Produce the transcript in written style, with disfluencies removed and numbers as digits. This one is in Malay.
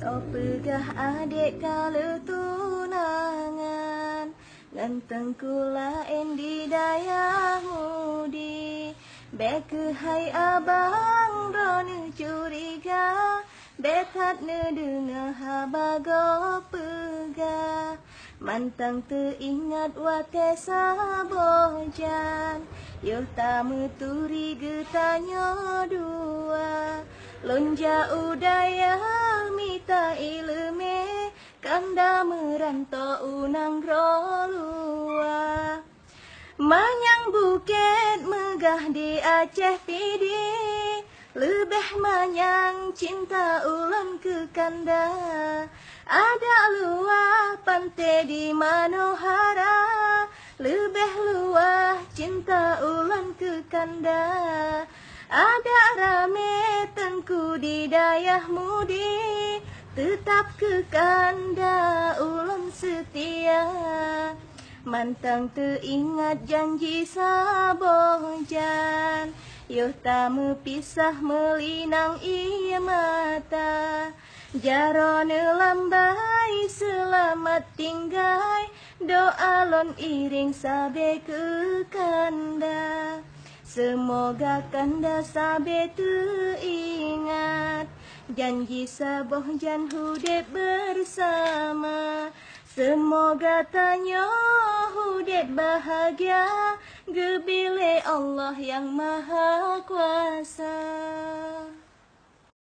So pegah adik kala tunangan, nganteng kula endi dayah mudi. Beke hai abang rona curiga, betat ne dengar habago pegah. Mantang teringat wate sabojan, yo tamu turi getanyo dua. Lonja udaya mita ilme, kanda merantau unang rolua. Manyang bukit megah di Aceh Pidi, lebih manyang cinta ulan ke kanda. Ada luah pantai di Manohara, lebih luah cinta ulan ke kanda. Ada rame tengku di dayah mudi, tetap ke kanda ulan setia. Mantang teringat janji sabojan, yo tamu pisah melinang ia mata. Jarone lambai selamat tinggai, doa lon iring sabe ke kanda. Semoga kanda sabe teringat janji sabojan hudep bersama. Semoga tanyo hudep bahagia, gebile Allah yang Maha Kuasa.